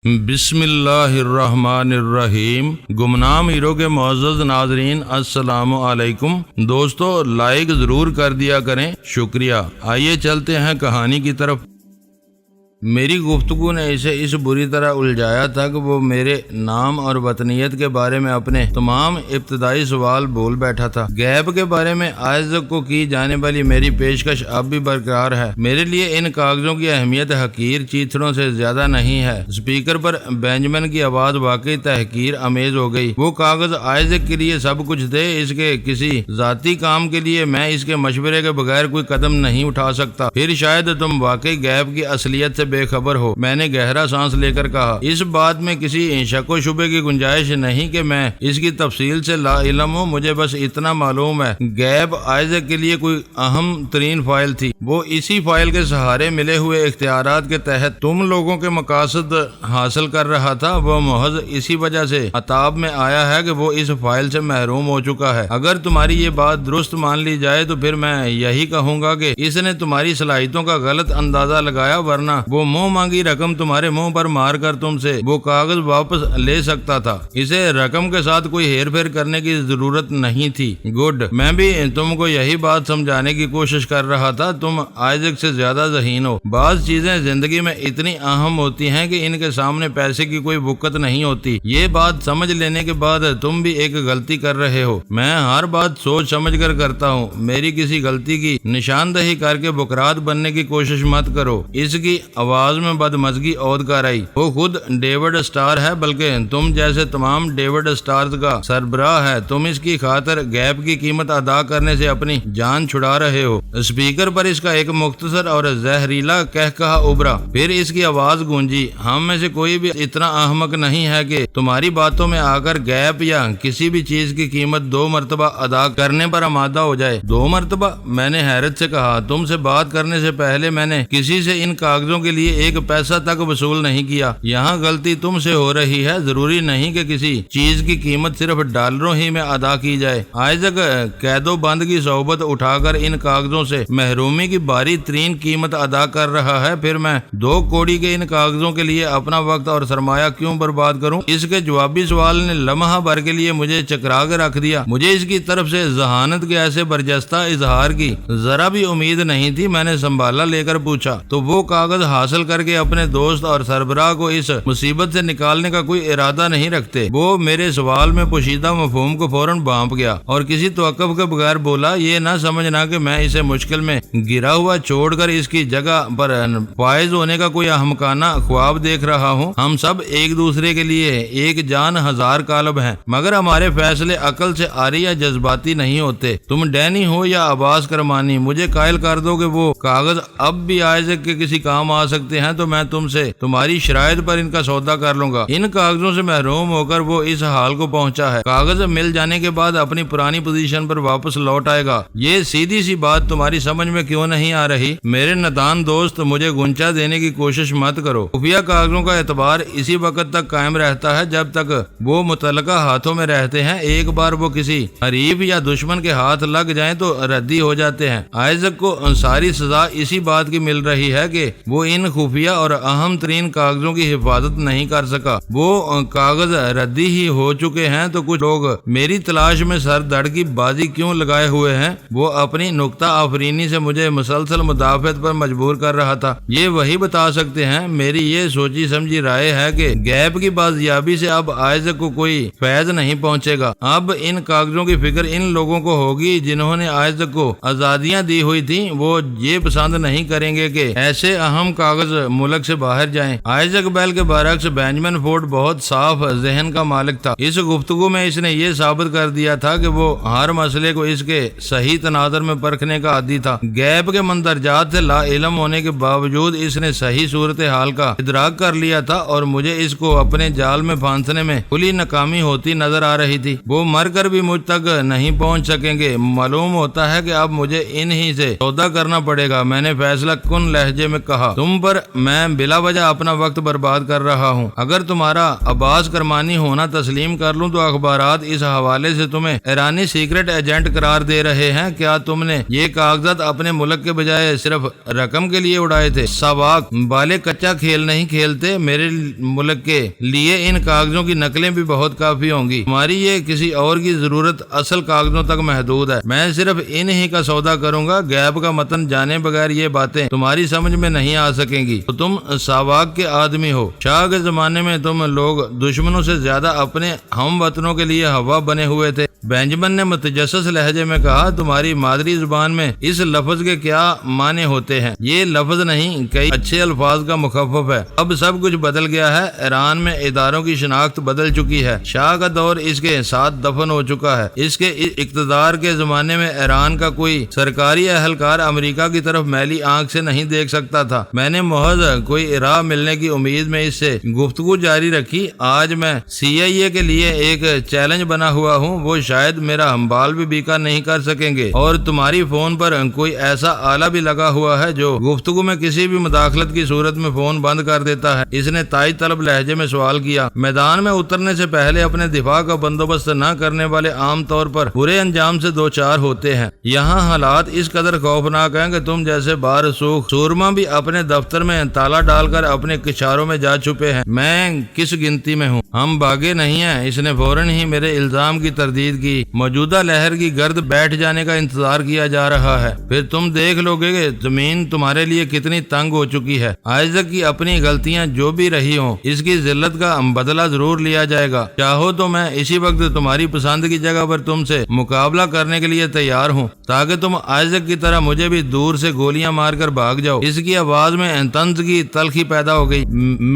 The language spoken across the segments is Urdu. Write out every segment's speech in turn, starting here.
بسم اللہ الرحمن الرحیم۔ گمنام ہیرو کے معزز ناظرین السلام علیکم۔ دوستو لائک ضرور کر دیا کریں، شکریہ۔ آئیے چلتے ہیں کہانی کی طرف۔ میری گفتگو نے اسے اس بری طرح الجھایا تھا کہ وہ میرے نام اور وطنیت کے بارے میں اپنے تمام ابتدائی سوال بول بیٹھا تھا۔ گیپ کے بارے میں آئزک کو کی جانے والی میری پیشکش اب بھی برقرار ہے۔ میرے لیے ان کاغذوں کی اہمیت حقیر چیتڑوں سے زیادہ نہیں ہے۔ اسپیکر پر بینجمن کی آواز واقعی تحقیر امیز ہو گئی۔ وہ کاغذ آئزک کے لیے سب کچھ تھے، اس کے کسی ذاتی کام کے لیے میں اس کے مشورے کے بغیر کوئی قدم نہیں اٹھا سکتا۔ پھر شاید تم واقعی گیپ کی اصلیت سے بے خبر ہو، میں نے گہرا سانس لے کر کہا۔ اس بات میں کسی شک و شبے کی گنجائش نہیں کہ میں اس کی تفصیل سے لا علم ہوں۔ مجھے بس اتنا معلوم ہے، گیپ آئزک کے لیے کوئی اہم ترین فائل تھی۔ وہ اسی فائل کے سہارے ملے ہوئے اختیارات کے تحت تم لوگوں کے مقاصد حاصل کر رہا تھا۔ وہ محض اسی وجہ سے عطاب میں آیا ہے کہ وہ اس فائل سے محروم ہو چکا ہے۔ اگر تمہاری یہ بات درست مان لی جائے تو پھر میں یہی کہوں گا کہ اس نے تمہاری صلاحیتوں کا غلط اندازہ لگایا، ورنہ وہ منہ مانگی رقم تمہارے منہ پر مار کر تم سے وہ کاغذ واپس لے سکتا تھا۔ اسے رقم کے ساتھ کوئی ہیر پھیر کرنے کی ضرورت نہیں تھی۔ گڈ، میں بھی تم کو یہی بات سمجھانے کی کوشش کر رہا تھا۔ تم آئزک سے زیادہ ذہین ہو۔ بعض چیزیں زندگی میں اتنی اہم ہوتی ہیں کہ ان کے سامنے پیسے کی کوئی وقت نہیں ہوتی۔ یہ بات سمجھ لینے کے بعد تم بھی ایک غلطی کر رہے ہو۔ میں ہر بات سوچ سمجھ کر کرتا ہوں۔ میری کسی غلطی کی نشاندہی کر کے بکرات بننے کی کوشش مت کرو۔ اس کی آواز میں بدمزگی عود کر آئی۔ وہ خود ڈیوڈ اسٹار ہے، بلکہ تم جیسے تمام ڈیوڈ اسٹارز کا سربراہ ہے۔ تم اس کی خاطر گیپ کی قیمت ادا کرنے سے اپنی جان چھڑا رہے ہو۔ اسپیکر پر اس کا ایک مختصر اور زہریلا قہقہا ابھرا، پھر اس کی آواز گونجی۔ ہم میں سے کوئی بھی اتنا احمق نہیں ہے کہ تمہاری باتوں میں آ کر گیپ یا کسی بھی چیز کی قیمت 2 مرتبہ ادا کرنے پر آمادہ ہو جائے۔ 2 مرتبہ؟ میں نے حیرت سے کہا۔ تم سے بات کرنے سے پہلے میں نے کسی سے ان کاغذوں کے لیے ایک پیسہ تک وصول نہیں کیا۔ یہاں غلطی تم سے ہو رہی ہے۔ ضروری نہیں کہ کسی چیز کی قیمت صرف ڈالروں ہی میں ادا کی جائے۔ آئزک قید و بند کی صحبت اٹھا کر ان کاغذوں سے محرومی کی باری ترین قیمت ادا کر رہا ہے۔ پھر میں 2 کوڑی کے ان کاغذوں کے لیے اپنا وقت اور سرمایہ کیوں برباد کروں؟ اس کے جوابی سوال نے لمحہ بھر کے لیے مجھے چکرا کے رکھ دیا۔ مجھے اس کی طرف سے ذہانت کے ایسے برجستہ اظہار کی ذرا بھی امید نہیں تھی۔ میں نے سنبھالا لے کر پوچھا، تو وہ کاغذ حاصل کر کے اپنے دوست اور سربراہ کو اس مصیبت سے نکالنے کا کوئی ارادہ نہیں رکھتے؟ وہ میرے سوال میں پوشیدہ مفہوم کو فوراً بھانپ گیا اور کسی توقف کے بغیر بولا، یہ نہ سمجھنا کہ میں اسے مشکل میں گرا ہوا چھوڑ کر اس کی جگہ پر فائز ہونے کا کوئی احمقانہ خواب دیکھ رہا ہوں۔ ہم سب ایک دوسرے کے لیے ایک جان ہزار کالب ہیں، مگر ہمارے فیصلے عقل سے آری یا جذباتی نہیں ہوتے۔ تم ڈینی ہو یا عباس کرمانی، مجھے قائل کر دو کہ وہ کاغذ اب بھی آئزک کے کسی کام آ سکتے ہیں تو میں تم سے تمہاری شرائط پر ان کا سودا کر لوں گا۔ ان کاغذوں سے محروم ہو کر وہ اس حال کو پہنچا ہے۔ کاغذ مل جانے کے بعد اپنی پرانی پوزیشن پر واپس لوٹ آئے گا۔ یہ سیدھی سی بات تمہاری سمجھ میں کیوں نہیں آ رہی؟ میرے نادان دوست، مجھے گنچا دینے کی کوشش مت کرو۔ خفیہ کاغذوں کا اعتبار اسی وقت تک قائم رہتا ہے جب تک وہ متعلقہ ہاتھوں میں رہتے ہیں۔ ایک بار وہ کسی حریف یا دشمن کے ہاتھ لگ جائیں تو ردی ہو جاتے ہیں۔ آئزک کو ساری سزا اسی بات کی مل رہی ہے کہ وہ ان خفیہ اور اہم ترین کاغذوں کی حفاظت نہیں کر سکا۔ وہ کاغذ ردی ہی ہو چکے ہیں تو کچھ لوگ میری تلاش میں سر دڑ کی بازی کیوں لگائے ہوئے ہیں؟ وہ اپنی نکتہ آفرینی سے مجھے مسلسل مدافعت پر مجبور کر رہا تھا۔ یہ وہی بتا سکتے ہیں۔ میری یہ سوچی سمجھی رائے ہے کہ گیپ کی بازیابی سے اب آئزک کو کوئی فیض نہیں پہنچے گا۔ اب ان کاغذوں کی فکر ان لوگوں کو ہوگی جنہوں نے آئزک کو آزادیاں دی ہوئی تھیں۔ وہ یہ پسند نہیں کریں گے کہ ایسے اہم کاغذ ملک سے باہر جائیں۔ آئزک بیل کے برعکس بینجمن فورڈ بہت صاف ذہن کا مالک تھا۔ اس گفتگو میں اس نے یہ ثابت کر دیا تھا کہ وہ ہر مسئلے کو اس کے صحیح تناظر میں پرکھنے کا عادی تھا۔ گیپ کے مندرجات سے لا علم ہونے کے باوجود اس نے صحیح صورتحال کا ادراک کر لیا تھا اور مجھے اس کو اپنے جال میں پھانسنے میں کھلی ناکامی ہوتی نظر آ رہی تھی۔ وہ مر کر بھی مجھ تک نہیں پہنچ سکیں گے۔ معلوم ہوتا ہے کہ اب مجھے انہی سے سودا کرنا پڑے گا۔ میں نے فیصلہ کن لہجے میں کہا، تم تم پر میں بلا وجہ اپنا وقت برباد کر رہا ہوں۔ اگر تمہارا عباس کرمانی ہونا تسلیم کر لوں تو اخبارات اس حوالے سے تمہیں ایرانی سیکرٹ ایجنٹ قرار دے رہے ہیں۔ کیا تم نے یہ کاغذات اپنے ملک کے بجائے صرف رقم کے لیے اڑائے تھے؟ ساواک بالے کچا کھیل نہیں کھیلتے، میرے ملک کے لیے ان کاغذوں کی نقلیں بھی بہت کافی ہوں گی، تمہاری یہ کسی اور کی ضرورت اصل کاغذوں تک محدود ہے۔ میں صرف انہی کا سودا کروں گا، غیب کا متن جانے بغیر یہ باتیں تمہاری سمجھ میں نہیں آ سکیں گی۔ تو تم ساواک کے آدمی ہو۔ شاہ کے زمانے میں تم لوگ دشمنوں سے زیادہ اپنے ہم وطنوں کے لیے ہوا بنے ہوئے تھے۔ بینجمن نے متجسس لہجے میں کہا، تمہاری مادری زبان میں اس لفظ کے کیا معنی ہوتے ہیں؟ یہ لفظ نہیں، کئی اچھے الفاظ کا مخفف ہے۔ اب سب کچھ بدل گیا ہے، ایران میں اداروں کی شناخت بدل چکی ہے، شاہ کا دور اس کے ساتھ دفن ہو چکا ہے۔ اس کے اقتدار کے زمانے میں ایران کا کوئی سرکاری اہلکار امریکہ کی طرف میلی آنکھ سے نہیں دیکھ سکتا تھا۔ میں نے محض کوئی راہ ملنے کی امید میں اس سے گفتگو جاری رکھی۔ آج میں CIA کے لیے ایک چیلنج بنا ہوا ہوں، وہ شاید میرا ہمبال بھی بیکار نہیں کر سکیں گے، اور تمہاری فون پر کوئی ایسا آلہ بھی لگا ہوا ہے جو گفتگو میں کسی بھی مداخلت کی صورت میں فون بند کر دیتا ہے۔ اس نے تائج طلب لہجے میں سوال کیا۔ میدان میں اترنے سے پہلے اپنے دفاع کا بندوبست نہ کرنے والے عام طور پر برے انجام سے دوچار ہوتے ہیں۔ یہاں حالات اس قدر خوفناک ہیں کہ تم جیسے بارسوخ سورما بھی اپنے دفتر میں تالا ڈال کر اپنے کچاروں میں جا چھپے ہیں۔ میں کس گنتی میں ہوں؟ ہم بھاگے نہیں ہیں۔ اس نے فوراً ہی میرے الزام کی تردید کی۔ موجودہ لہر کی گرد بیٹھ جانے کا انتظار کیا جا رہا ہے، پھر تم دیکھ لو گے کہ زمین تمہارے لیے کتنی تنگ ہو چکی ہے۔ آئزک کی اپنی غلطیاں جو بھی رہی ہوں، اس کی ذلت کا بدلہ ضرور لیا جائے گا۔ چاہو تو میں اسی وقت تمہاری پسند کی جگہ پر تم سے مقابلہ کرنے کے لیے تیار ہوں، تاکہ تم آئزک کی طرح مجھے بھی دور سے گولیاں مار کر بھاگ جاؤ۔ اس کی آواز میں طنز کی تلخی پیدا ہو گئی۔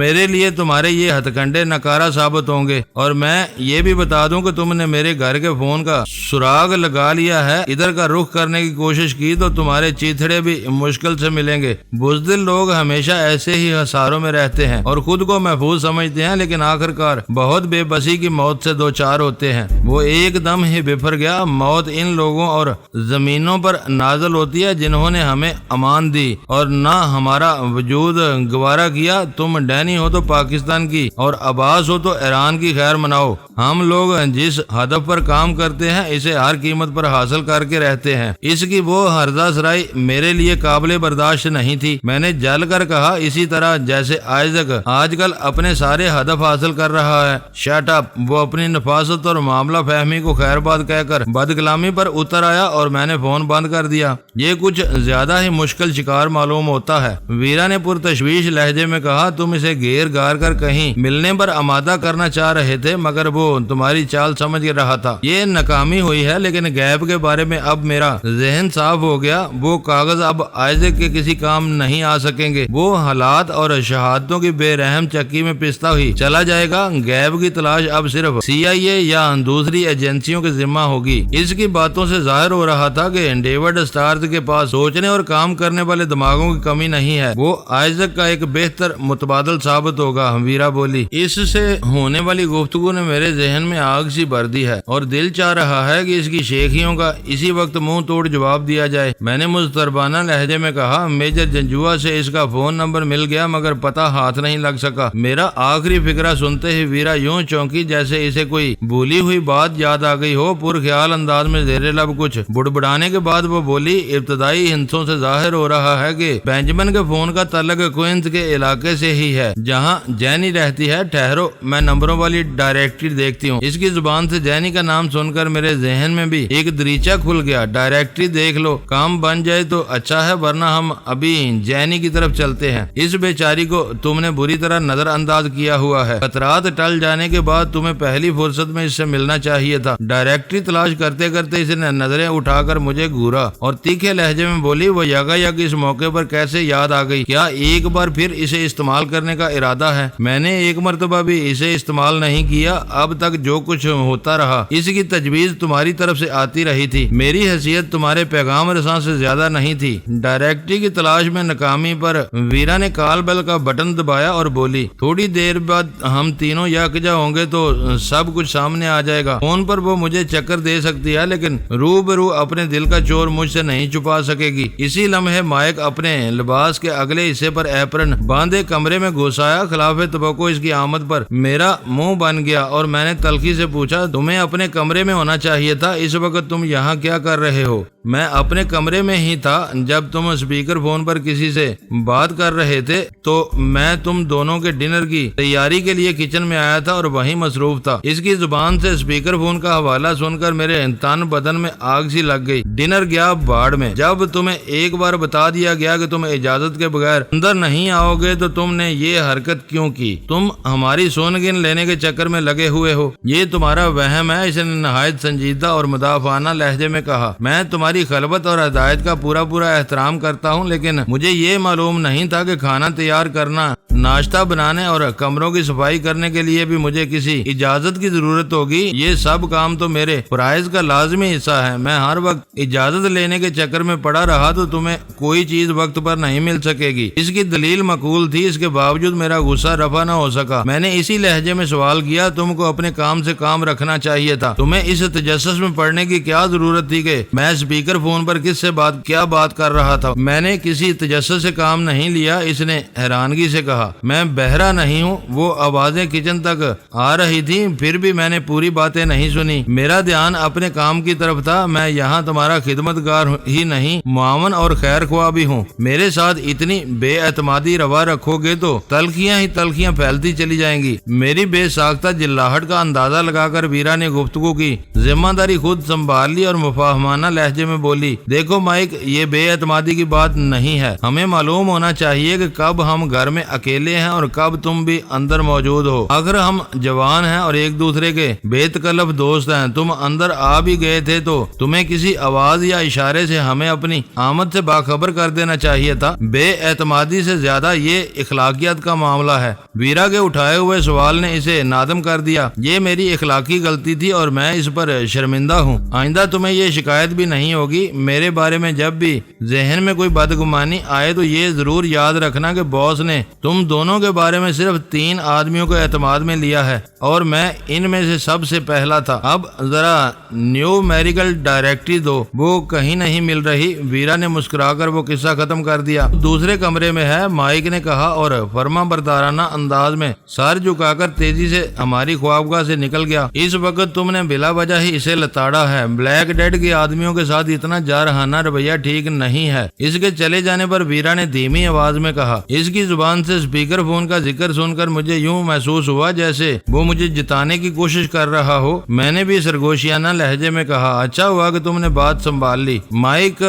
میرے لیے تمہارے یہ ہتھ کنڈے نکارا ثابت ہوں گے، اور میں یہ بھی بتا دوں کہ تم نے میرے گھر کے فون کا سراغ لگا لیا ہے۔ ادھر کا رخ کرنے کی کوشش کی تو تمہارے چیتھڑے بھی مشکل سے ملیں گے۔ بزدل لوگ ہمیشہ ایسے ہی ہساروں میں رہتے ہیں اور خود کو محفوظ سمجھتے ہیں، لیکن آخرکار بہت بے بسی کی موت سے دوچار ہوتے ہیں۔ وہ ایک دم ہی بفر گیا۔ موت ان لوگوں اور زمینوں پر نازل ہوتی ہے جنہوں نے ہمیں امان دی اور نہ ہمارا وجود گوارا کیا۔ تم ڈینی ہو تو پاکستان کی اور عباس ہو تو ایران کی خیر مناؤ۔ ہم لوگ جس ہدف پر کام کرتے ہیں اسے ہر قیمت پر حاصل کر کے رہتے ہیں۔ اس کی وہ ہرزہ سرائی میرے لیے قابل برداشت نہیں تھی۔ میں نے جل کر کہا، اسی طرح جیسے آئزک آج کل اپنے سارے ہدف حاصل کر رہا ہے۔ Shut up. وہ اپنی نفاست اور معاملہ فہمی کو خیر بات کہہ کر بدکلامی پر اتر آیا اور میں نے فون بند کر دیا۔ یہ کچھ زیادہ ہی مشکل شکار معلوم ہوتا ہے، ویرا نے پرتشویش لہجے میں کہا۔ تم اسے گھیر گار کر کہیں ملنے پر آمادہ کرنا چاہ رہے تھے، مگر وہ تمہاری چال سمجھ رہا تھا۔ یہ ناکامی ہوئی ہے، لیکن غیب کے بارے میں اب میرا ذہن صاف ہو گیا۔ وہ کاغذ اب آئزک کے کسی کام نہیں آ سکیں گے۔ وہ حالات اور شہادتوں کی بے رحم چکی میں پستا ہوئی چلا جائے گا۔ غیب کی تلاش اب صرف CIA یا دوسری ایجنسیوں کے ذمہ ہوگی۔ اس کی باتوں سے ظاہر ہو رہا تھا کہ ڈیوڈ اسٹارز کے پاس سوچنے اور کام کرنے والے دماغوں کی کمی نہیں ہے۔ وہ آئزک کا ایک بہتر متبادل ثابت ہوگا، ویرا بولی۔ اس سے ہونے والی گفتگو نے میرے ذہن میں آگ سی بھر دی ہے اور دل چاہ رہا ہے کہ اس کی شیخیوں کا اسی وقت منہ توڑ جواب دیا جائے۔ میں نے مضطربانہ لہجے میں کہا، میجر جنجوا سے اس کا فون نمبر مل گیا، مگر پتہ ہاتھ نہیں لگ سکا۔ میرا آخری فکرہ سنتے ہی ویرا یوں چونکی جیسے اسے کوئی بھولی ہوئی بات یاد آ گئی ہو۔ پرخیال انداز میں زیر لب کچھ بڑبڑانے کے بعد وہ بولی، ابتدائی ہندسوں سے ظاہر ہو رہا ہے کہ بینجمن کے فون کا تعلق کوئنز کے علاقے سے ہی ہے جہاں جینی رہتی ہے۔ ٹھہرو، میں نمبروں والی ڈائریکٹری دیکھتی ہوں۔ اس کی زبان سے جینی کا نام سن کر میرے ذہن میں بھی ایک دریچہ کھل گیا۔ ڈائریکٹری دیکھ لو، کام بن جائے تو اچھا ہے، ورنہ ہم ابھی جینی کی طرف چلتے ہیں۔ اس بیچاری کو تم نے بری طرح نظر انداز کیا ہوا ہے۔ خطرات ٹل جانے کے بعد تمہیں پہلی فرصت میں اس سے ملنا چاہیے تھا۔ ڈائریکٹری تلاش کرتے کرتے اس نے نظریں اٹھا کر مجھے گھورا اور تیکھے لہجے میں بولی، وہ یکا یک اس موقع پر کیسے یاد آ گئی؟ کیا ایک بار پھر اسے استعمال کرنے کا ارادہ ہے؟ میں نے ایک مرتبہ بھی اسے استعمال نہیں کیا۔ اب تک جو کچھ ہوتا رہا اس کی کی تجویز تمہاری طرف سے آتی رہی تھی، میری حیثیت تمہارے پیغام رساں سے زیادہ نہیں تھی۔ ڈائریکٹری کی تلاش میں ناکامی پر ویرا نے کال بیل کا بٹن دبایا اور بولی، تھوڑی دیر بعد ہم تینوں یکجا ہوں گے تو سب کچھ سامنے آ جائے گا۔ فون پر وہ مجھے چکر دے سکتی ہے لیکن روبرو اپنے دل کا چور مجھ سے نہیں چھپا سکے گی۔ اسی لمحے مائک اپنے لباس کے اگلے حصے پر ایپرن باندھے کمرے میں گھس آیا۔ خلاف توقع اس کی آمد پر میرا منہ بن گیا اور میں نے تلخی سے پوچھا، تمہیں اپنے کمرے میں ہونا چاہیے تھا، اس وقت تم یہاں کیا کر رہے ہو؟ میں اپنے کمرے میں ہی تھا جب تم اسپیکر فون پر کسی سے بات کر رہے تھے، تو میں تم دونوں کے ڈنر کی تیاری کے لیے کچن میں آیا تھا اور وہیں مصروف تھا۔ اس کی زبان سے اسپیکر فون کا حوالہ سن کر میرے تن بدن میں آگ سی لگ گئی۔ ڈنر گیا باڑ میں۔ جب تمہیں ایک بار بتا دیا گیا کہ تم اجازت کے بغیر اندر نہیں آؤ گے تو تم نے یہ حرکت کیوں کی؟ تم ہماری سونگن لینے کے چکر میں لگے ہوئے ہو، یہ تمہارا وہم ہے۔ اس نے نہایت سنجیدہ اور مدافعانہ لہجے میں کہا، میں تمہاری خلوت اور ہدایت کا پورا احترام کرتا ہوں، لیکن مجھے یہ معلوم نہیں تھا کہ کھانا تیار کرنا، ناشتہ بنانے اور کمروں کی صفائی کرنے کے لیے بھی مجھے کسی اجازت کی ضرورت ہوگی۔ یہ سب کام تو میرے فرائض کا لازمی حصہ ہے۔ میں ہر وقت اجازت لینے کے چکر میں پڑا رہا تو تمہیں کوئی چیز وقت پر نہیں مل سکے گی۔ اس کی دلیل معقول تھی، اس کے باوجود میرا غصہ رفع نہ ہو سکا۔ میں نے اسی لہجے میں سوال کیا، تم کو اپنے کام سے کام رکھنا چاہیے تھا، تمہیں اس تجسس میں پڑنے کی کیا ضرورت تھی کہ میں اسپیکر فون پر کس سے کیا بات کر رہا تھا؟ میں نے کسی تجسس سے کام نہیں لیا، اس نے حیرانگی سے کہا۔ میں بہرا نہیں ہوں۔ وہ آوازیں کچن تک آ رہی تھی، پھر بھی میں نے پوری باتیں نہیں سنی۔ میرا دھیان اپنے کام کی طرف تھا۔ میں یہاں تمہارا خدمتگار ہی نہیں، معاون اور خیر خواہ بھی ہوں۔ میرے ساتھ اتنی بے اعتمادی روا رکھو گے تو تلخیاں ہی تلخیاں پھیلتی چلی جائیں گی۔ میری بے ساختہ جلاہٹ کا اندازہ لگا کر ویرا نے گفتگو کی ذمہ داری خود سنبھال لی اور مفاہمانہ لہجے میں بولی، دیکھو مائک، یہ بے اعتمادی کی بات نہیں ہے۔ ہمیں معلوم ہونا چاہیے کہ کب ہم گھر میں اکیلے ہیں اور کب تم بھی اندر موجود ہو۔ اگر ہم جوان ہیں اور ایک دوسرے کے بے تکلف دوست ہیں، تم اندر آ بھی گئے تھے تو تمہیں کسی آواز یا اشارے سے ہمیں اپنی آمد سے باخبر کر دینا چاہیے تھا۔ بے اعتمادی سے زیادہ یہ اخلاقیات کا معاملہ ہے۔ ویرا کے اٹھائے ہوئے سوال نے اسے نادم کر دیا۔ یہ میری اخلاقی غلطی تھی اور میں اس پر شرمندہ ہوں۔ آئندہ تمہیں یہ شکایت بھی نہیں ہوگی۔ میرے بارے میں جب بھی ذہن میں کوئی بدگمانی آئے تو یہ ضرور یاد رکھنا کہ باس نے تم دونوں کے بارے میں صرف 3 آدمیوں کو اعتماد میں لیا ہے اور میں ان میں سے سب سے پہلا تھا۔ اب ذرا نیو میریکل ڈائریکٹری دو، وہ کہیں نہیں مل رہی۔ ویرا نے مسکرا کر وہ قصہ ختم کر دیا۔ دوسرے کمرے میں ہے، مائک نے کہا اور فرما بردارانہ انداز میں سر جھکا کر تیزی سے ہماری خوابگاہ سے نکل گیا۔ اس وقت تم نے بلا وجہ ہی اسے لتاڑا ہے۔ بلیک ڈیڈ کے آدمیوں کے ساتھ اتنا جارحانہ رویہ ٹھیک نہیں ہے۔ اس کے چلے جانے پر ویرا نے دھیمی آواز میں کہا، اس کی زبان سے اسپیکر فون کا ذکر سن کر مجھے یوں محسوس ہوا جیسے وہ مجھے جتانے کی کوشش کر رہا ہو۔ میں نے بھی سرگوشیانہ لہجے میں کہا، اچھا ہوا کہ تم نے بات سنبھال لی۔ مائک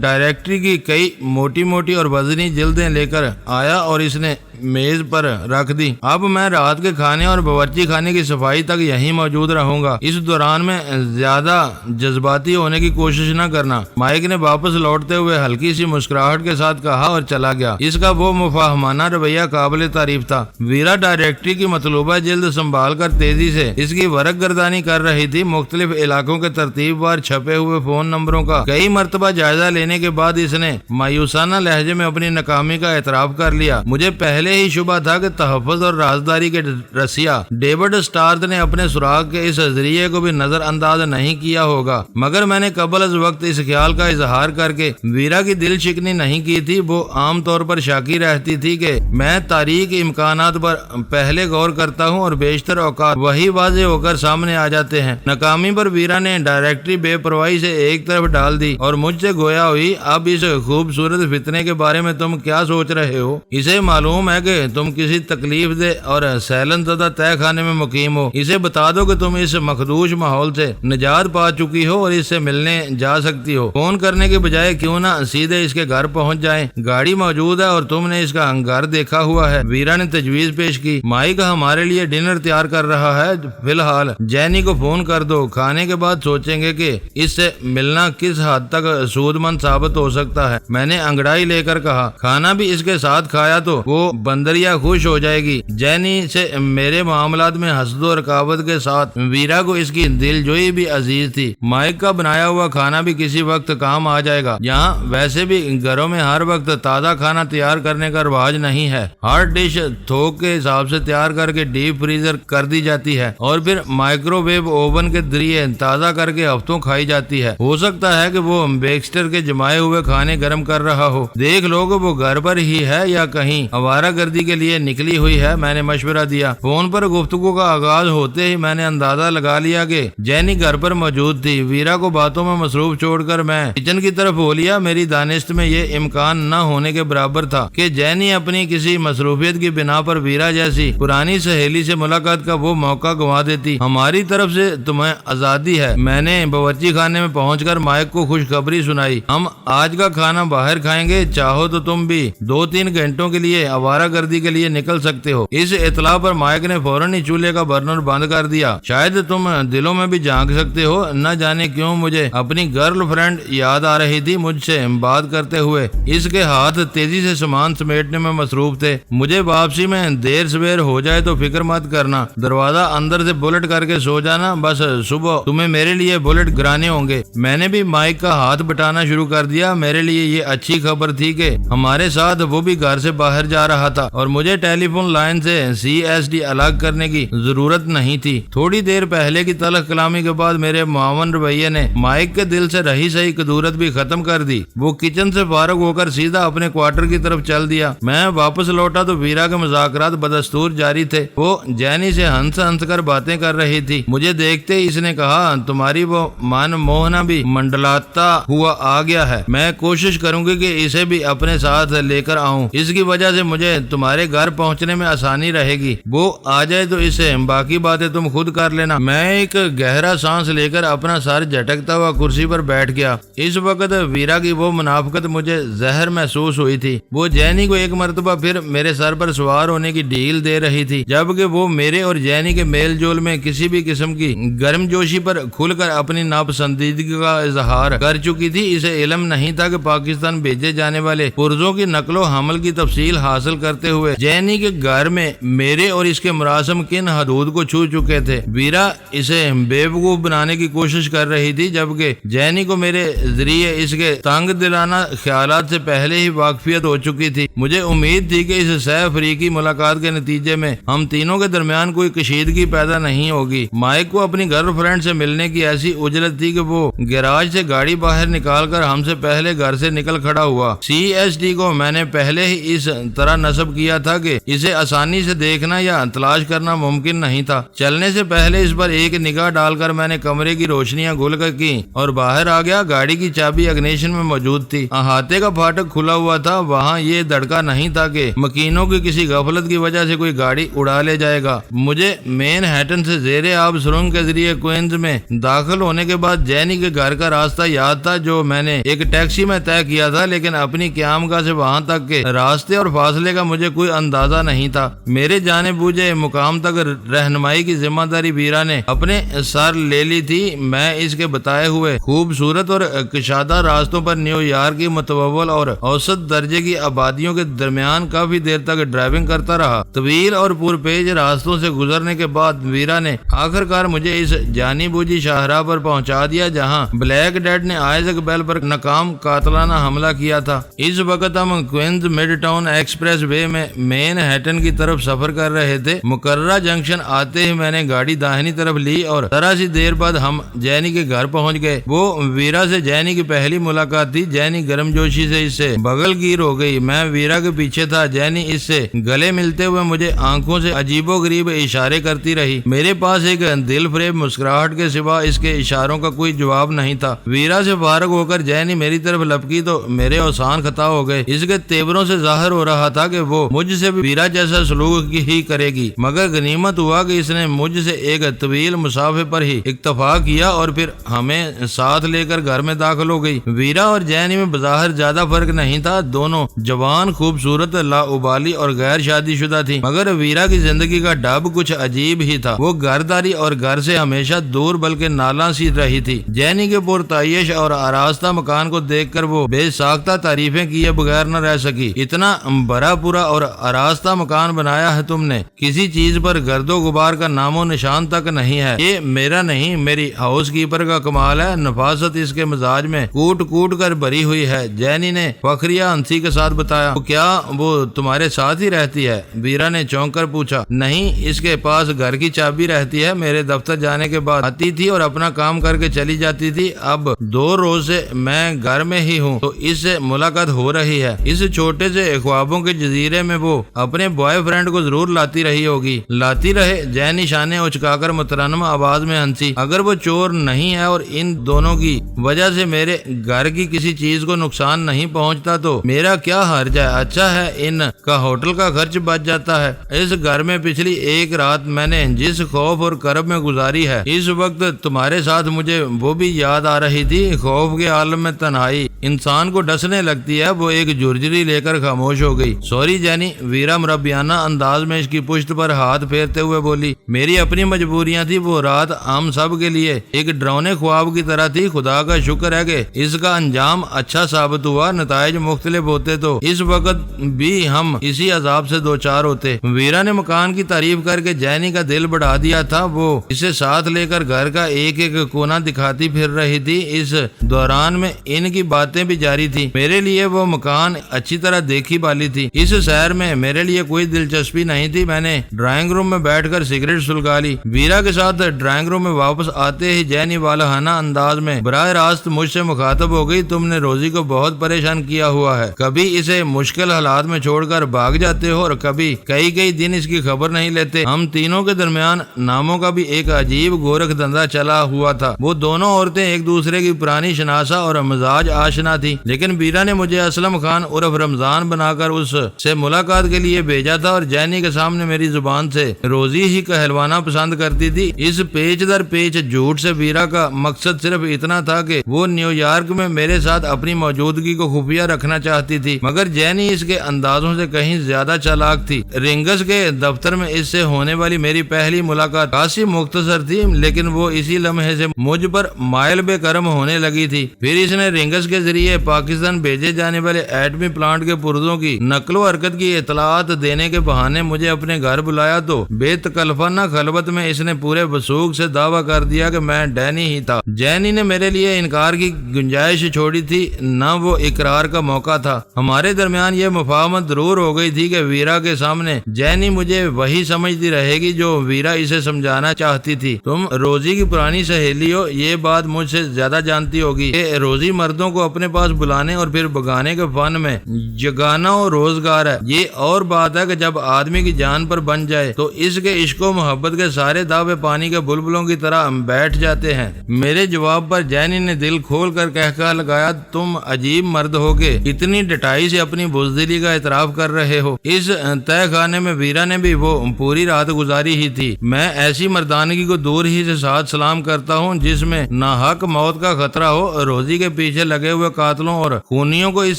ڈائریکٹری کی کئی موٹی اور وزنی جلدیں لے کر آیا اور اس نے میز پر رکھ دی۔ اب میں رات کے کھانے اور باورچی خانے کی صفائی تک یہیں موجود رہوں گا۔ اس دوران میں زیادہ جذباتی ہونے کی کوشش نہ کرنا۔ مائک نے واپس لوٹتے ہوئے ہلکی سی مسکراہٹ کے ساتھ کہا اور چلا گیا۔ اس کا وہ مفاہمانہ رویہ قابل تعریف تھا۔ ویرا ڈائریکٹری کی مطلوبہ جلد سنبھال کر تیزی سے اس کی ورق گردانی کر رہی تھی۔ مختلف علاقوں کے ترتیب وار چھپے ہوئے فون نمبروں کا کئی مرتبہ جائزہ لینے کے بعد اس نے مایوسانہ لہجے میں اپنی ناکامی کا اعتراف کر لیا۔ مجھے پہلے ہی شبہ تھا کہ تحفظ اور رازداری کے رسیا ڈیوڈ اسٹارت نے اپنے سراغ کے اس ذریعے کو بھی نظر انداز نہیں کیا ہوگا، مگر میں نے قبل از وقت اس خیال کا اظہار کر کے ویرا کی دل شکنی نہیں کی تھی۔ وہ عام طور پر شاکی رہتی تھی کہ میں تاریخ امکانات پر پہلے غور کرتا ہوں اور بیشتر اوقات وہی واضح ہو کر سامنے آ جاتے ہیں۔ ناکامی پر ویرا نے ڈائریکٹری بے پرواہی سے ایک طرف ڈال دی اور مجھ سے گویا ہوئی، اب اس خوبصورت فتنے کے بارے میں تم کیا سوچ رہے ہو؟ اسے معلوم ہے کہ تم کسی تکلیف دہ اور سیلن زدہ تہ خانے میں مقیم ہو۔ اسے بتا دو کہ تم اس مخدوش ماحول سے نجات پا چکی ہو اور اس سے ملنے جا سکتی ہو۔ فون کرنے کے بجائے کیوں نہ سیدھے اس کے گھر پہنچ جائیں، گاڑی موجود ہے اور تم نے اس کا گھر دیکھا ہوا ہے۔ ویرا نے تجویز پیش کی۔ مائک ہمارے لیے ڈنر تیار کر رہا ہے، فی الحال جینی کو فون کر دو، کھانے کے بعد سوچیں گے کہ اس سے ملنا کس حد تک سود مند ثابت ہو سکتا ہے۔ میں نے انگڑائی لے کر کہا، کھانا بھی اس کے ساتھ کھایا تو وہ بندریا خوش ہو جائے گی۔ جینی سے میرے معاملات میں حسد و رقابت کے ساتھ ویرا کو اس کی دل جوئی بھی عزیز تھی۔ مائک کا بنایا ہوا کھانا بھی کسی وقت کام آ جائے گا۔ یہاں ویسے بھی گھروں میں ہر وقت تازہ کھانا تیار کرنے کا رواج نہیں ہے۔ ہر ڈش تھوک کے حساب سے تیار کر کے ڈیپ فریزر کر دی جاتی ہے اور پھر مائکرو ویو اوون کے ذریعے تازہ کر کے ہفتوں کھائی جاتی ہے۔ ہو سکتا ہے کہ وہ بیکسٹر کے جمائے ہوئے کھانے گرم کر رہا ہو۔ دیکھ لو کہ وہ گھر پر ہی ہے یا کہیں آوارہ گردی کے لیے نکلی ہوئی ہے، میں نے مشورہ دیا۔ فون پر گفتگو کا آغاز ہوتے ہی میں نے اندازہ لگا لیا کہ جینی گھر پر موجود تھی۔ ویرا کو باتوں میں مصروف چھوڑ کر میں کچن کی طرف ہو لیا۔ میری دانست میں یہ امکان نہ ہونے کے برابر تھا کہ جینی اپنی کسی مصروفیت کی بنا پر ویرا جیسی پرانی سہیلی سے ملاقات کا وہ موقع گنوا دیتی۔ ہماری طرف سے تمہیں آزادی ہے، میں نے باورچی خانے میں پہنچ کر مائک کو خوشخبری سنائی۔ ہم آج کا کھانا باہر کھائیں گے، چاہو تو تم بھی 2-3 گھنٹوں کے لیے آوارہ گردی کے لیے نکل سکتے ہو۔ اس اطلاع پر مائک نے فوراً ہی چولہے کا برنر بند کر دیا۔ شاید تم دلوں میں بھی جھانک سکتے ہو، نہ جانے کیوں مجھے اپنی گرل فرینڈ یاد آ رہی تھی۔ مجھ سے بات کرتے ہوئے اس کے ہاتھ تیزی سے سامان سمیٹنے میں مصروف تھے۔ مجھے واپسی میں دیر سویر ہو جائے تو فکر مت کرنا، دروازہ اندر سے بلٹ کر کے سو جانا، بس صبح تمہیں میرے لیے بلٹ گرانے ہوں گے۔ میں نے بھی مائک کا ہاتھ بٹانا شروع کر دیا۔ میرے لیے یہ اچھی خبر تھی کہ ہمارے ساتھ وہ بھی گھر سے باہر جا رہا تھا اور مجھے ٹیلی فون لائن سے CSD الگ کرنے کی ضرورت نہیں تھی۔ تھوڑی دیر پہلے کی تلخ کلامی کے بعد میرے معاون رویے نے مائک کے دل سے رہی سہی کدورت بھی ختم کر دی۔ وہ کچن سے فارغ ہو کر سیدھا اپنے کوارٹر کی طرف چل دیا۔ میں واپس لوٹا تو ویرا کے مذاکرات بدستور جاری تھے۔ وہ جینی سے ہنس ہنس کر باتیں کر رہی تھی۔ مجھے دیکھتے ہی اس نے کہا، تمہاری وہ من موہنا بھی منڈلاتا ہوا آ گیا ہے۔ میں کوشش کروں گی کہ اسے بھی اپنے ساتھ لے کر آؤں، اس کی وجہ سے مجھے تمہارے گھر پہنچنے میں آسانی رہے گی۔ وہ آ جائے تو اسے باقی باتیں تم خود کر لینا۔ میں ایک گہرا سانس لے کر اپنا سر جھٹکتا ہوا کرسی پر بیٹھ گیا۔ اس وقت ویرا کی وہ منافقت مجھے زہر محسوس ہوئی تھی۔ وہ جینی کو ایک مرتبہ پھر میرے سر پر سوار ہونے کی ڈیل دے رہی تھی، جبکہ وہ میرے اور جینی کے میل جول میں کسی بھی قسم کی گرم جوشی پر کھل کر اپنی ناپسندیدگی کا اظہار کر چکی تھی۔ اسے علم نہیں تھا کہ پاکستان بھیجے جانے والے پرزوں کی نقل و حمل کی تفصیل حاصل کرتے ہوئے جینی کے گھر میں میرے اور اس کے مراسم کن حدود کو چھو چکے تھے۔ ویرا اسے بیوقوف بنانے کی کوشش کر رہی تھی، جبکہ جینی کو میرے ذریعے اس کے تنگ دلانہ خیالات سے پہلے ہی واقفیت ہو چکی تھی۔ مجھے امید تھی کہ اس سہ فریقی ملاقات کے نتیجے میں ہم تینوں کے درمیان کوئی کشیدگی پیدا نہیں ہوگی۔ مائک کو اپنی گرل فرینڈ سے ملنے کی ایسی اجلت تھی کہ وہ گیراج سے گاڑی باہر نکال کر ہم سے پہلے گھر سے نکل کھڑا ہوا۔ CSD کو میں نے پہلے ہی اس طرح نصب کیا تھا کہ اسے آسانی سے دیکھنا یا تلاش کرنا ممکن نہیں تھا۔ چلنے سے پہلے اس پر ایک نگاہ ڈال کر میں نے کمرے کی روشنیاں گل کر کی اور باہر آ گیا۔ گاڑی کی چابی اگنیشن میں موجود تھی، احاطے کا پھاٹک کھلا ہوا تھا۔ وہاں یہ دھڑکا نہیں تھا کہ مکینوں کی کسی غفلت کی وجہ سے کوئی گاڑی اڑا لے جائے گا۔ مجھے مین ہیٹن سے زیر آب سرنگ کے ذریعے کوئنز میں داخل ہونے کے بعد جینی کے گھر کا راستہ یاد تھا جو میں نے ایک ٹیکسی میں طے کیا تھا، لیکن اپنی قیامگاہ سے وہاں تک کے راستے اور فاصلے کا مجھے کوئی اندازہ نہیں تھا۔ میرے جانے بوجھے مقام تک رہنمائی کی ذمہ داری ویرا نے اپنے سر لے لی تھی۔ میں اس کے بتائے ہوئے خوبصورت اور کشادہ راستوں پر نیو یارک کی متوول اور اوسط درجے کی آبادیوں کے درمیان کافی دیر تک ڈرائیونگ کرتا رہا۔ طویل اور پرپیچ راستوں سے گزرنے کے بعد ویرا نے آخر کار مجھے اس جانی بوجھی شاہراہ پر پہنچا دیا جہاں بلیک ڈیڈ نے آئزک بیل پر ناکام قاتلانہ حملہ کیا تھا۔ اس وقت ہم Queens mid town express way میں مین ہیٹن کی طرف سفر کر رہے تھے۔ مقررہ جنکشن آتے ہی میں نے گاڑی داہنی طرف لی اور ذرا سی دیر بعد ہم جینی کے گھر پہنچ گئے۔ وہ ویرا سے جینی کی پہلی ملاقات تھی۔ جینی گرم جوشی سے اس سے بغل گیر ہو گئی۔ میں ویرا کے پیچھے تھا۔ جینی اس سے گلے ملتے ہوئے مجھے آنکھوں سے عجیب و غریب اشارے کرتی رہی۔ میرے پاس ایک دل فریب مسکراہٹ کے سوا اس کے اشاروں کا کوئی جواب نہیں تھا۔ ویرا سے فارغ ہو کر جینی میری طرف لپکی تو میرے اوسان خطا ہو گئے۔ اس کے تیوروں سے ظاہر ہو رہا تھا کہ وہ مجھ سے بھی ویرا جیسا سلوک ہی کرے گی، مگر غنیمت ہوا کہ اس نے مجھ سے ایک طویل مسافے پر ہی اکتفا کیا اور پھر ہمیں ساتھ لے کر گھر میں داخل ہو گئی۔ ویرا اور جینی میں بظاہر زیادہ فرق نہیں تھا۔ دونوں جوان، خوبصورت، لاابالی اور غیر شادی شدہ تھی، مگر ویرا کی زندگی کا ڈب کچھ عجیب ہی تھا۔ وہ گھرداری اور گھر سے ہمیشہ دور بلکہ نالاں سی رہی تھی۔ جینی کے پرتعیش اور آراستہ مکان کو دیکھ کر وہ بے ساختہ تعریفیں کیے بغیر نہ رہ سکی۔ اتنا بڑا پورا پورا اور آراستہ مکان بنایا ہے تم نے، کسی چیز پر گرد و غبار کا نام و نشان تک نہیں ہے۔ یہ میرا نہیں، میری ہاؤس کیپر کا کمال ہے، نفاست اس کے مزاج میں کوٹ کوٹ کر بھری ہوئی ہے۔ جینی نے فخریہ ہنسی کے ساتھ بتایا۔ تو کیا وہ تمہارے ساتھ ہی رہتی ہے؟ ویرا نے چونک کر پوچھا۔ نہیں، اس کے پاس گھر کی چابی رہتی ہے، میرے دفتر جانے کے بعد آتی تھی اور اپنا کام کر کے چلی جاتی تھی۔ اب 2 روز سے میں گھر میں ہی ہوں تو اس سے ملاقات ہو رہی ہے۔ اس چھوٹے سے خوابوں کے جزیرے میں وہ اپنے بوائے فرینڈ کو ضرور لاتی رہی ہوگی۔ لاتی رہے، جینی شانے اچکا کر مترنم آواز میں ہنسی۔ اگر وہ چور نہیں ہے اور ان دونوں کی وجہ سے میرے گھر کی کسی چیز کو نقصان نہیں پہنچتا تو میرا کیا حرج ہے؟ اچھا ہے ان کا ہوٹل کا خرچ بچ جاتا ہے۔ اس گھر میں پچھلی ایک رات میں نے جس خوف اور کرب میں گزاری ہے، اس وقت تمہارے ساتھ مجھے وہ بھی یاد آ رہی تھی۔ خوف کے عالم میں تنہائی انسان کو ڈسنے لگتی ہے۔ وہ ایک جھرجھری لے کر خاموش ہو گئی۔ سوری جینی، ویرا مربیانہ انداز میں اس کی پشت پر ہاتھ پھیرتے ہوئے بولی۔ میری اپنی مجبوریاں تھی۔ وہ رات ہم سب کے لیے ایک ڈراؤنے خواب کی طرح تھی۔ خدا کا شکر ہے کہ اس کا انجام اچھا ثابت ہوا۔ نتائج مختلف ہوتے تو اس وقت بھی ہم اسی عذاب سے دوچار ہوتے۔ ویرا نے مکان کی تعریف کر کے جینی کا دل بڑھا دیا تھا۔ وہ اسے ساتھ لے کر گھر کا ایک ایک کونا دکھاتی پھر رہی تھی۔ اس دوران میں ان کی باتیں بھی جاری تھی۔ میرے لیے وہ مکان اچھی طرح دیکھی بالی تھی۔ اس سیر میں میرے لیے کوئی دلچسپی نہیں تھی۔ میں نے ڈرائنگ روم میں بیٹھ کر سگریٹ سلگا لی۔ ویرا کے ساتھ ڈرائنگ روم میں واپس آتے ہی جینی والہانہ انداز میں براہ راست مجھ سے مخاطب ہو گئی۔ تم نے روزی کو بہت پریشان کیا ہوا ہے، کبھی اسے مشکل حالات میں چھوڑ کر بھاگ جاتے ہو اور کبھی کئی دن اس کی خبر نہیں لیتے۔ ہم تینوں کے درمیان ناموں کا بھی ایک عجیب گورکھ دھندا چلا ہوا تھا۔ وہ دونوں عورتیں ایک دوسرے کی پرانی شناسا اور مزاج آشنا تھی، لیکن ویرا نے مجھے اسلم خان عرف رمضان بنا کر اس سے ملاقات کے لیے بھیجا تھا اور جینی کے سامنے میری زبان سے روزی ہی کہلوانا پسند کرتی تھی۔ اس پیچ در پیچ جھوٹ سے ویرا کا مقصد صرف اتنا تھا کہ وہ نیو یارک میں میرے ساتھ اپنی موجودگی کو خفیہ رکھنا چاہتی تھی، مگر جینی اس کے اندازوں سے کہیں زیادہ چالاک تھی۔ رنگس کے دفتر میں اس سے ہونے والی میری پہلی ملاقات کافی مختصر تھی، لیکن وہ اسی لمحے سے مجھ پر مائل بے کرم ہونے لگی تھی۔ پھر اس نے رنگس کے ذریعے پاکستان بھیجے جانے والے ایٹمی پلانٹ کے پرزوں کی نقل و حرکت کی اطلاعات دینے کے بہانے مجھے اپنے گھر بلایا تو بے تکلفانہ خلوت میں اس نے پورے وثوق سے دعویٰ کر دیا کہ میں ڈینی ہی تھا۔ جینی نے میرے لیے انکار کی گنجائش چھوڑی تھی، نہ وہ اقرار کا موقع تھا۔ ہمارے درمیان یہ مفاہمت ضرور ہو گئی تھی کہ ویرا کے سامنے جینی مجھے وہی سمجھتی رہے گی جو ویرا اسے سمجھانا چاہتی تھی۔ تم روزی کی پرانی سہیلی ہو، یہ بات مجھ سے زیادہ جانتی ہوگی کہ روزی مردوں کو اپنے پاس بلانے اور پھر بگانے کے فن میں جگانا اور روزگار ہے۔ یہ اور بات ہے کہ جب آدمی کی جان پر بن جائے تو اس کے عشق و محبت کے سارے دعوے پانی کے بلبلوں کی طرح بیٹھ جاتے ہیں۔ میرے جواب پر جینی نے دل کھول کر کہا لگایا، تم عجیب مرد ہو کے اتنی ڈٹائی سے اپنی بزدلی کا اعتراف کر رہے ہو۔ اس تہ خانے میں ویرا نے بھی وہ پوری رات گزاری ہی تھی۔ میں ایسی مردانگی کو دور ہی سے ساتھ سلام کرتا ہوں جس میں ناحق موت کا خطرہ ہو۔ روزی کے پیچھے لگے ہوئے قاتلوں اور خونیوں کو اس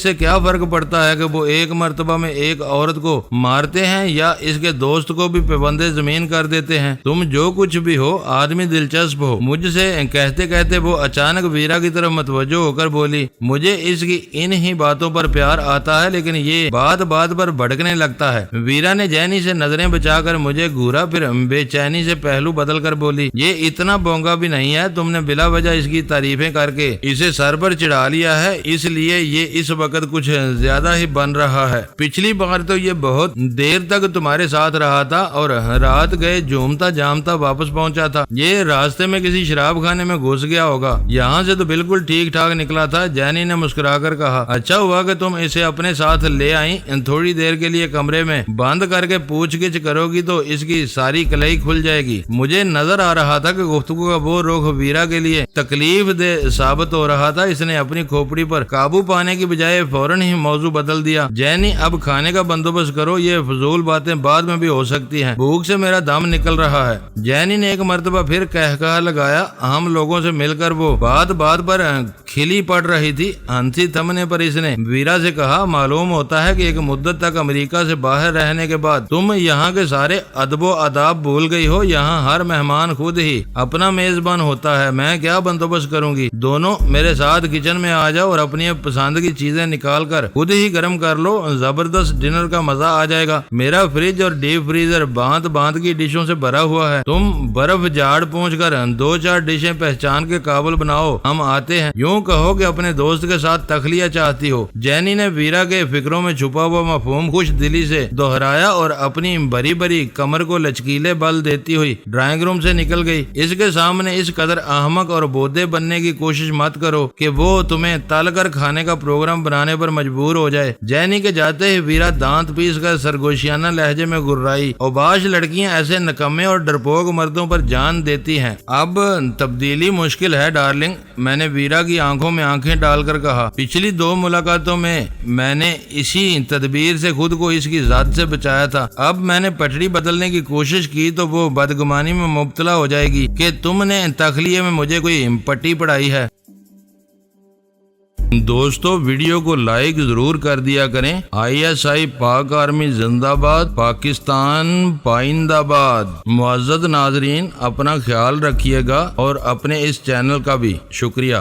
سے کیا فرق پڑتا ہے کہ وہ ایک مرتبہ میں ایک عورت کو مارتے ہیں یا اس کے دوست کو بھی پابند زمین کر دیتے ہیں۔ تم جو کچھ بھی ہو، آدمی دلچسپ ہو۔ مجھ سے کہتے کہتے وہ اچانک ویرا کی طرف متوجہ ہو کر بولی، مجھے اس کی ان ہی باتوں پر پیار آتا ہے، لیکن یہ بات بات پر بھڑکنے لگتا ہے۔ ویرا نے جینی سے نظریں بچا کر مجھے گھورا، پھر بے چینی سے پہلو بدل کر بولی، یہ اتنا بونگا بھی نہیں ہے، تم نے بلا وجہ اس کی تعریفیں کر کے اسے سر پر چڑھا لیا ہے، اس لیے یہ اس وقت کچھ زیادہ ہی بن رہا ہے۔ پچھلی بار تو یہ بہت دیر تک تمہارے ساتھ رہا تھا اور رات گئے جھومتا جامتا واپس پہنچا تھا۔ یہ راستے میں کسی شراب خانے میں گھس گیا ہوگا، یہاں سے تو بالکل ٹھیک ٹھاک نکلا تھا۔ جینی نے مسکرا کر کہا، اچھا ہوا کہ تم اسے اپنے ساتھ لے آئیں، تھوڑی دیر کے لیے کمرے میں بند کر کے پوچھ گچھ کرو گی تو اس کی ساری کلئی کھل جائے گی۔ مجھے نظر آ رہا تھا کہ گفتگو کا وہ رخ ویرا کے لیے تکلیف دہ ثابت ہو رہا تھا۔ اس نے اپنی کھوپڑی پر قابو پانے کی بجائے فوراً ہی موضوع بدل دیا، جینی اب کھانے کا بندوبست کرو، یہ فضول باتیں بعد میں بھی ہو سکتی ہیں، بھوک سے میرا دم نکل رہا ہے۔ جینی نے ایک مرتبہ پھر کہا لگایا۔ ہم لوگوں سے مل کر وہ بات پر کھلی پڑ رہی تھی۔ ہنسی تھمنے پر اس نے ویرا سے کہا، معلوم ہوتا ہے کہ ایک مدت تک امریکہ سے باہر رہنے کے بعد تم یہاں کے سارے ادب و آداب بھول گئی ہو۔ یہاں ہر مہمان خود ہی اپنا میزبان ہوتا ہے، میں کیا بندوبست کروں گی؟ دونوں میرے ساتھ کچن میں آ جاؤ اور اپنی پسند کی چیزیں نکال کر خود ہی گرم کر لو، زبردست زبردست ڈنر کا مزہ آ جائے گا۔ میرا فریج اور ڈیپ فریزر باندھ باندھ کی ڈشوں سے بھرا ہوا ہے، تم برف جھاڑ پہنچ کر 2-4 ڈشیں پہچان کے قابل بناؤ، ہم آتے ہیں۔ یوں کہو کہ اپنے دوست کے ساتھ تخلیہ چاہتی ہو۔ جینی نے ویرا کے فکروں میں چھپا ہوا مفہوم خوش دلی سے دہرایا اور اپنی بری بری کمر کو لچکیلے بل دیتی ہوئی ڈرائنگ روم سے نکل گئی۔ اس کے سامنے اس قدر احمق اور بودے بننے کی کوشش مت کرو کہ وہ تمہیں تل کر کھانے کا پروگرام بنانے پر مجبور ہو جائے۔ جینی کے جاتے ہی ویرا دانت پیس کر سرگوشیانہ لہجے میں گرائی، اوباش لڑکیاں ایسے نکمے اور ڈرپوک مردوں پر جان دیتی ہیں۔ اب تبدیلی مشکل ہے ڈارلنگ، میں نے ویرا کی آنکھوں میں آنکھیں ڈال کر کہا۔ پچھلی 2 ملاقاتوں میں نے اسی تدبیر سے خود کو اس کی ذات سے بچایا تھا۔ اب میں نے پٹڑی بدلنے کی کوشش کی تو وہ بدگمانی میں مبتلا ہو جائے گی کہ تم نے تخلیے میں مجھے کوئی پٹی پڑھائی ہے۔ دوستو ویڈیو کو لائک ضرور کر دیا کریں۔ ISI پاک آرمی زندہ باد، پاکستان پائندہ آباد۔ معزز ناظرین اپنا خیال رکھیے گا اور اپنے اس چینل کا بھی شکریہ۔